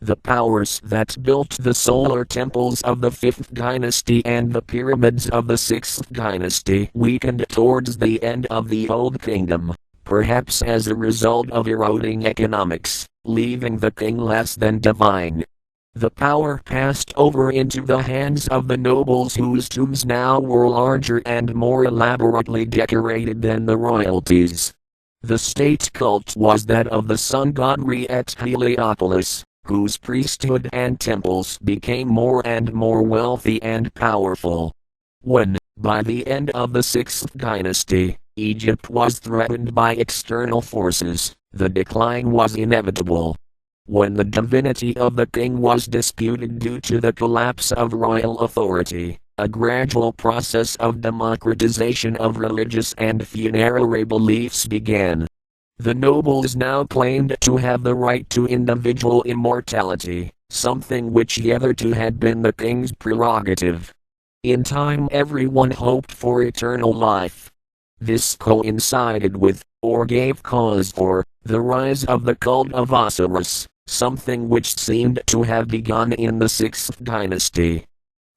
The powers that built the solar temples of the 5th dynasty and the pyramids of the 6th dynasty weakened towards the end of the Old Kingdom, perhaps as a result of eroding economics, leaving the king less than divine. The power passed over into the hands of the nobles whose tombs now were larger and more elaborately decorated than the royalties. The state cult was that of the sun god Re at Heliopolis, whose priesthood and temples became more and more wealthy and powerful. When, by the end of the 6th dynasty, Egypt was threatened by external forces, the decline was inevitable. When the divinity of the king was disputed due to the collapse of royal authority, a gradual process of democratization of religious and funerary beliefs began. The nobles now claimed to have the right to individual immortality, something which hitherto had been the king's prerogative. In time everyone hoped for eternal life. This coincided with, or gave cause for, the rise of the cult of Osiris, something which seemed to have begun in the 6th dynasty.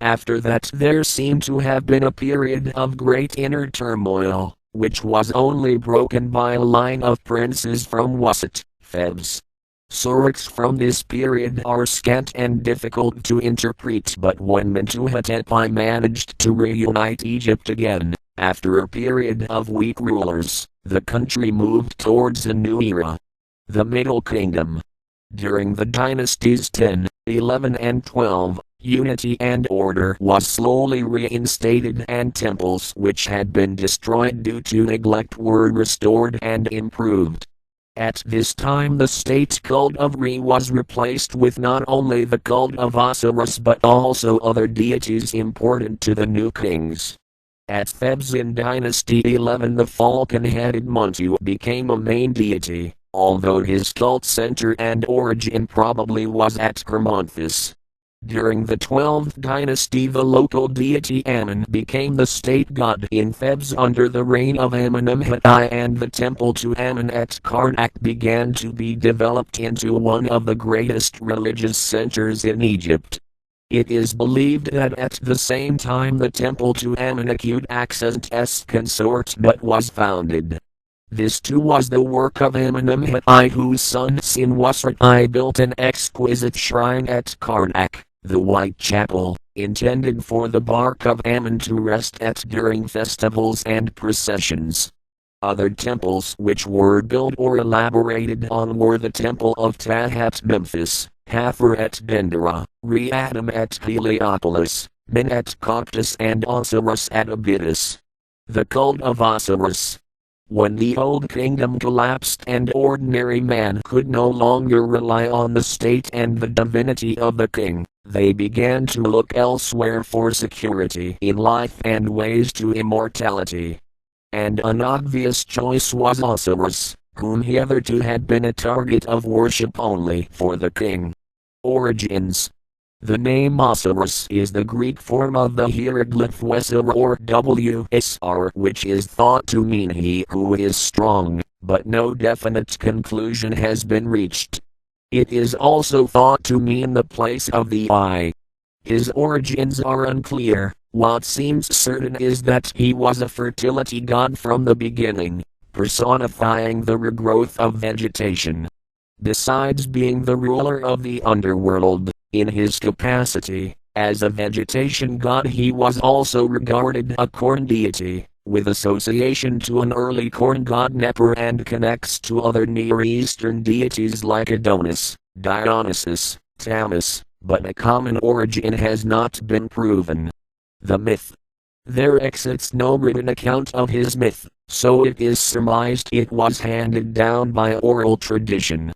After that there seemed to have been a period of great inner turmoil, which was only broken by a line of princes from Waset, Thebes. Sources from this period are scant and difficult to interpret, but when Mentuhotep I managed to reunite Egypt again, after a period of weak rulers, the country moved towards a new era. The Middle Kingdom. During the dynasties 10, 11 and 12, unity and order was slowly reinstated and temples which had been destroyed due to neglect were restored and improved. At this time the state cult of Re was replaced with not only the cult of Osiris but also other deities important to the new kings. At Thebes in Dynasty 11 the falcon-headed Montu became a main deity, although his cult center and origin probably was at Hermonthis. During the 12th dynasty the local deity Ammon became the state god in Thebes under the reign of Amenemhet I, and the temple to Ammon at Karnak began to be developed into one of the greatest religious centers in Egypt. It is believed that at the same time the temple to Amenakut Accent's consort but was founded. This too was the work of Amenemhet I, whose son Senusret I built an exquisite shrine at Karnak, the White Chapel, intended for the bark of Ammon to rest at during festivals and processions. Other temples which were built or elaborated on were the temple of Ptah at Memphis, Hathor at Dendera, Re-Adam at Heliopolis, Men at Coctus, and Osiris at Abydos. The cult of Osiris. When the Old Kingdom collapsed and ordinary man could no longer rely on the state and the divinity of the king, they began to look elsewhere for security in life and ways to immortality. And an obvious choice was Osiris, whom hitherto had been a target of worship only for the king. Origins. The name Osiris is the Greek form of the hieroglyph Wesir or WSR, which is thought to mean he who is strong, but no definite conclusion has been reached. It is also thought to mean the place of the eye. His origins are unclear. What seems certain is that he was a fertility god from the beginning, personifying the regrowth of vegetation. Besides being the ruler of the underworld, in his capacity as a vegetation god he was also regarded a corn deity, with association to an early corn god Neper, and connects to other Near Eastern deities like Adonis, Dionysus, Tammuz, but a common origin has not been proven. The myth. There exists no written account of his myth, so it is surmised it was handed down by oral tradition.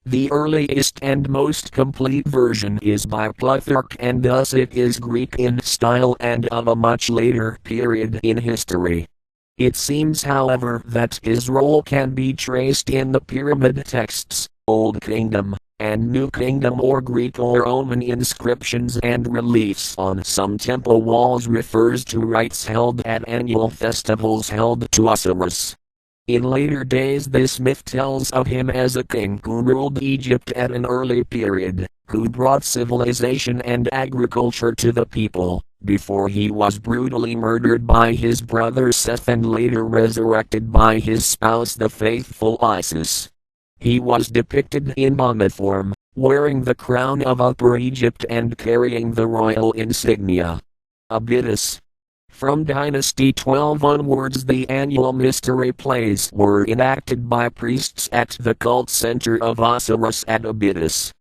The earliest and most complete version is by Plutarch, and thus it is Greek in style and of a much later period in history. It seems, however, that his role can be traced in the pyramid texts, Old Kingdom, and New Kingdom or Greek or Roman inscriptions and reliefs on some temple walls refers to rites held at annual festivals held to Osiris. In later days this myth tells of him as a king who ruled Egypt at an early period, who brought civilization and agriculture to the people, before he was brutally murdered by his brother Seth and later resurrected by his spouse the faithful Isis. He was depicted in mummy form, wearing the crown of Upper Egypt and carrying the royal insignia. Abydos. From Dynasty 12 onwards the annual mystery plays were enacted by priests at the cult center of Osiris at Abydos.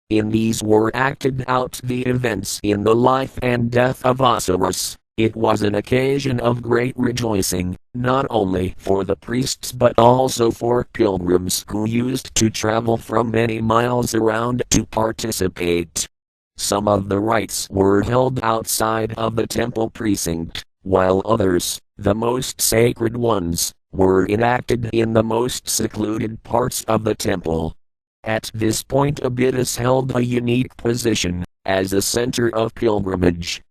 In these were acted out the events in the life and death of Osiris. It was an occasion of great rejoicing, not only for the priests but also for pilgrims who used to travel from many miles around to participate. Some of the rites were held outside of the temple precinct, while others, the most sacred ones, were enacted in the most secluded parts of the temple. At this point Abydos held a unique position, as a center of pilgrimage.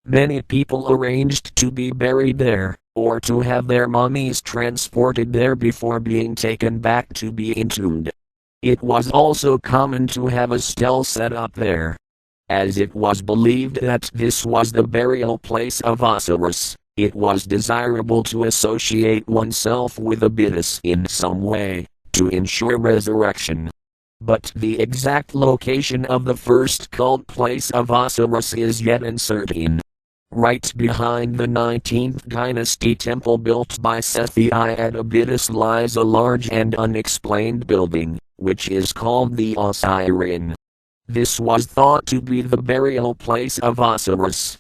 Many people arranged to be buried there, or to have their mummies transported there before being taken back to be entombed. It was also common to have a stele set up there. As it was believed that this was the burial place of Osiris, it was desirable to associate oneself with Abydos in some way, to ensure resurrection. But the exact location of the first cult place of Osiris is yet uncertain. Right behind the 19th dynasty temple built by Sethi at Abydos lies a large and unexplained building, which is called the Osirian. This was thought to be the burial place of Osiris.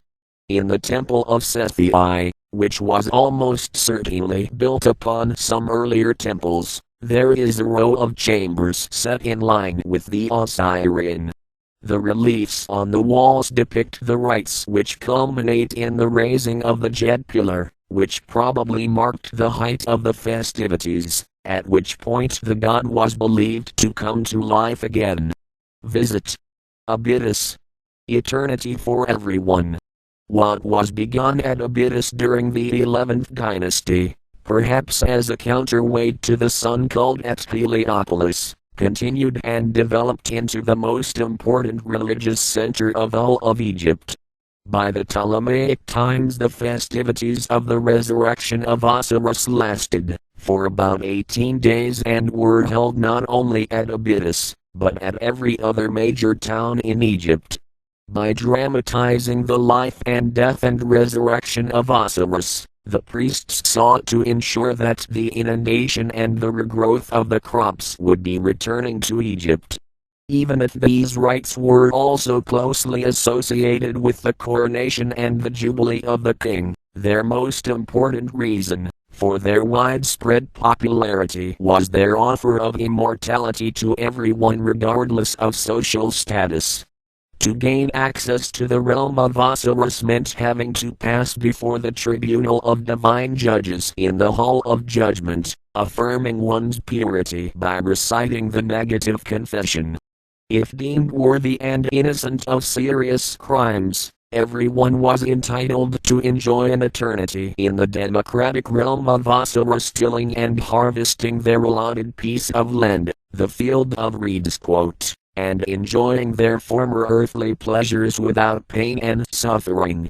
In the temple of Sethi, which was almost certainly built upon some earlier temples, there is a row of chambers set in line with the Osirian. The reliefs on the walls depict the rites which culminate in the raising of the jet pillar, which probably marked the height of the festivities, at which point the god was believed to come to life again. Visit Abydos. Eternity for everyone. What was begun at Abydos during the 11th dynasty, perhaps as a counterweight to the sun cult at Heliopolis, continued and developed into the most important religious center of all of Egypt. By the Ptolemaic times the festivities of the resurrection of Osiris lasted for about 18 days and were held not only at Abydos, but at every other major town in Egypt. By dramatizing the life and death and resurrection of Osiris, the priests sought to ensure that the inundation and the regrowth of the crops would be returning to Egypt. Even if these rites were also closely associated with the coronation and the jubilee of the king, their most important reason for their widespread popularity was their offer of immortality to everyone regardless of social status. To gain access to the realm of Osiris meant having to pass before the tribunal of divine judges in the Hall of Judgment, affirming one's purity by reciting the negative confession. If deemed worthy and innocent of serious crimes, everyone was entitled to enjoy an eternity in the democratic realm of Osiris, tilling and harvesting their allotted piece of land, the field of reeds, and enjoying their former earthly pleasures without pain and suffering.